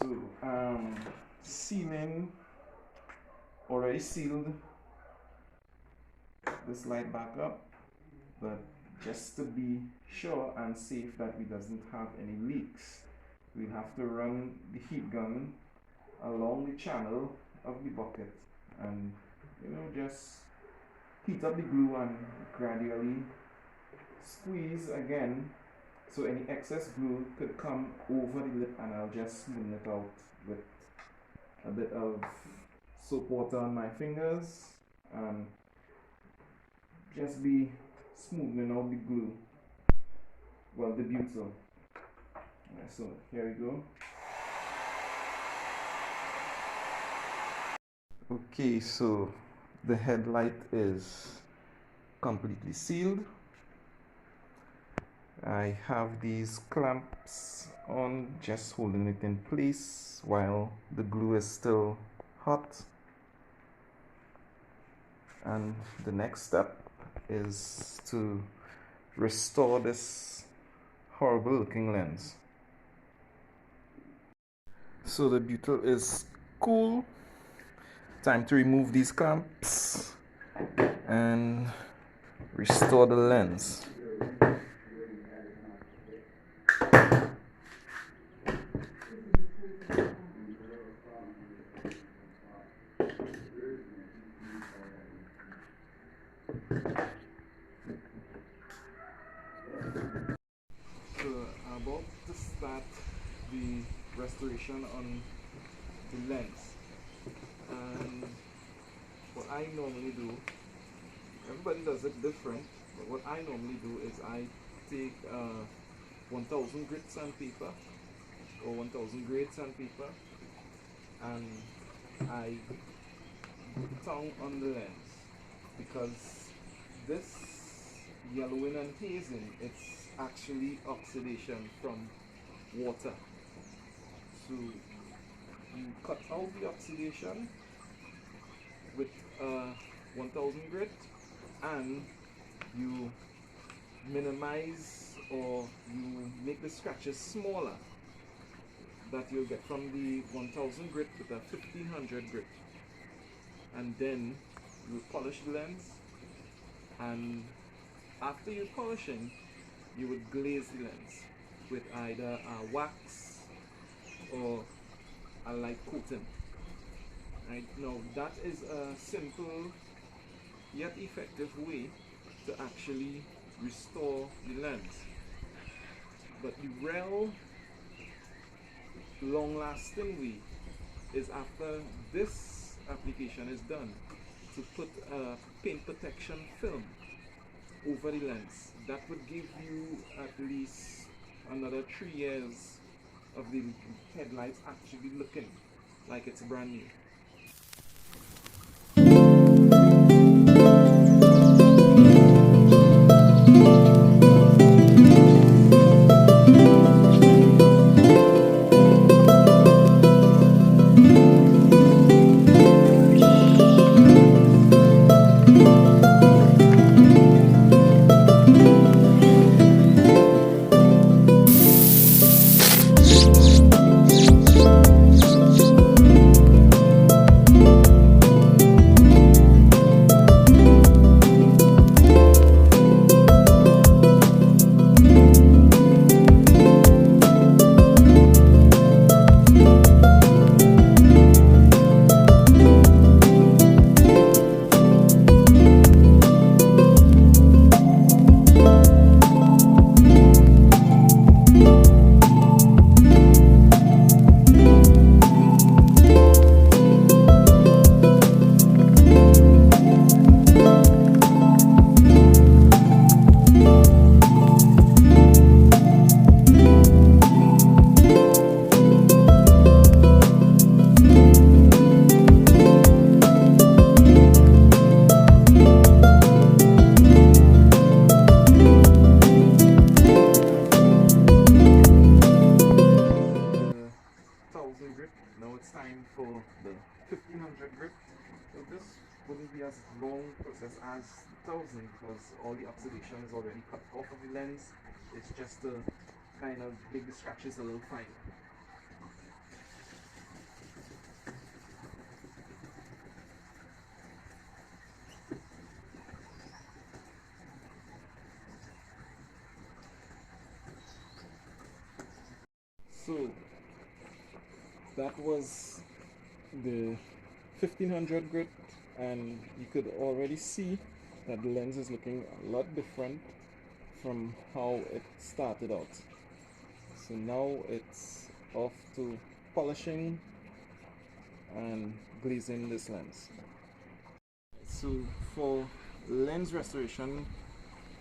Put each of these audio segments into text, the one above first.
So sealing, already sealed this light back up, but just to be sure and safe that we doesn't have any leaks, we have to run the heat gun along the channel of the bucket and just heat up the glue and gradually squeeze again, so any excess glue could come over the lip, and I'll just smoothen it out with a bit of soap water on my fingers and just be smoothing out the glue, well, the butyl. So here we go. Okay, so the headlight is completely sealed. I have these clamps on, just holding it in place while the glue is still hot. And the next step is to restore this horrible looking lens. So the butyl is cool. Time to remove these clamps and restore the lens. So I'm about to start the restoration on the lens, and what I normally do, everybody does it different, but what I normally do is I take 1000 grit sandpaper or 1000 grade sandpaper and I tongue on the lens, because this yellowing and hazing, it's actually oxidation from water. So you cut out the oxidation with 1000 grit, and you minimize, or you make the scratches smaller that you'll get from the 1000 grit with a 1500 grit, and then you polish the lens, and after you're polishing, you would glaze the lens with either a wax or a light coating. Right now, that is a simple yet effective way to actually restore the lens. But the real long-lasting way is after this application is done, to put a paint protection film over the lens. That would give you at least another 3 years of the headlights actually looking like it's brand new. Now it's time for the 1500 grip. So this wouldn't be as long process as 1000, because all the oxidation is already cut off of the lens. It's just to kind of make the scratches a little finer. So that was the 1500 grit, and you could already see that the lens is looking a lot different from how it started out. So now it's off to polishing and glazing this lens. So for lens restoration,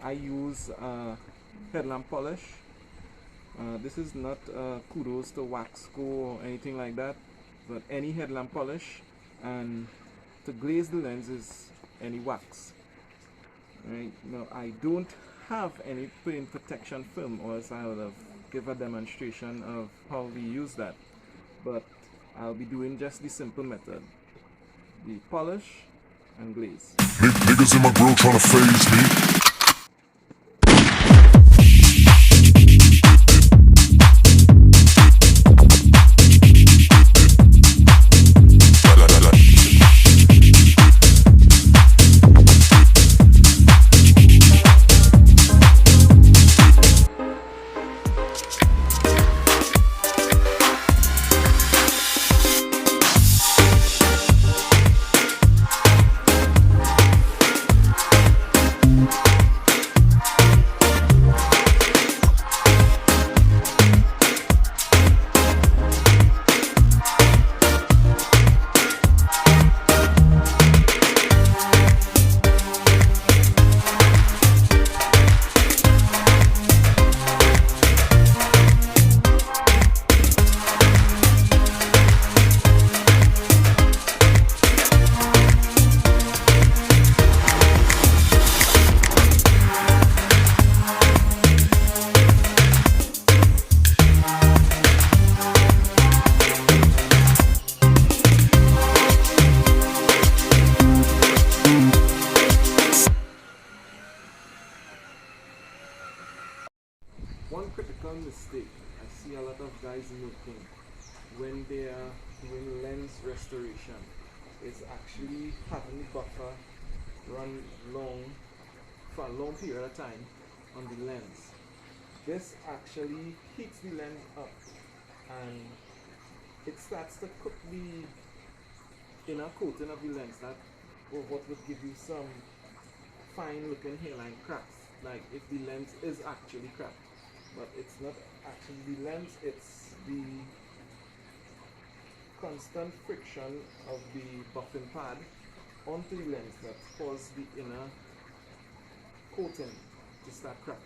I use headlamp polish. This is not kudos to Waxco or anything like that, but any headlamp polish, and to glaze the lens is any wax. Right now, I don't have any paint protection film, or else I would have give a demonstration of how we use that. But I'll be doing just the simple method: the polish and glaze. Niggas in my grill tryna phase me. One critical mistake I see a lot of guys making when they are doing lens restoration is actually having the buffer run long for a long period of time on the lens. This actually heats the lens up and it starts to cook the inner coating of the lens, that or what would give you some fine looking hairline cracks, like if the lens is actually cracked. But it's not actually the lens, it's the constant friction of the buffing pad onto the lens that causes the inner coating to start cracking.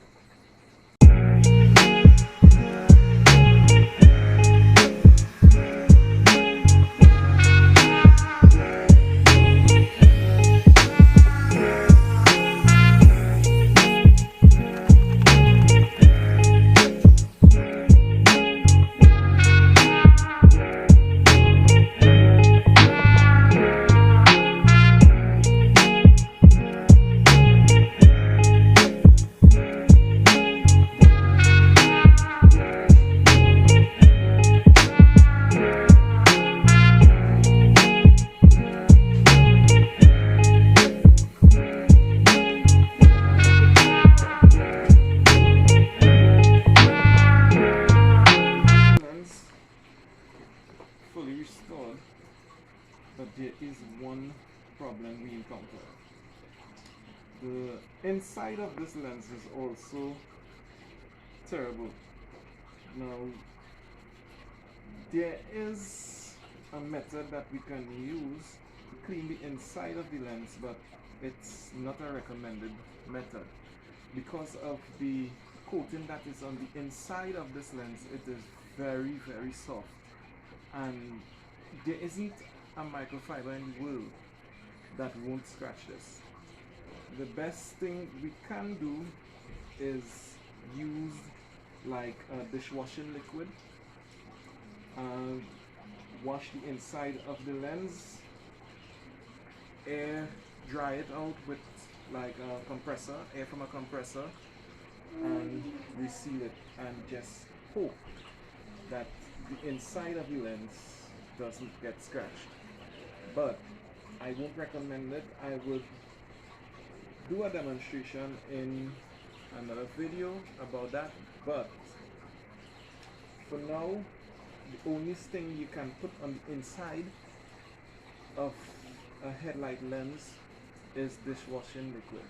Fully restored, but there is one problem we encounter. The inside of this lens is also terrible. Now, there is a method that we can use to clean the inside of the lens, but it's not a recommended method because of the coating that is on the inside of this lens. It is very, very soft, and there isn't a microfiber in the world that won't scratch this. The best thing we can do is use like a dishwashing liquid, wash the inside of the lens, air dry it out with like a compressor, air from a compressor, and reseal it, and just hope that the inside of the lens doesn't get scratched. But I won't recommend it. I would do a demonstration in another video about that, but For now, the only thing you can put on the inside of a headlight lens is dishwashing liquid.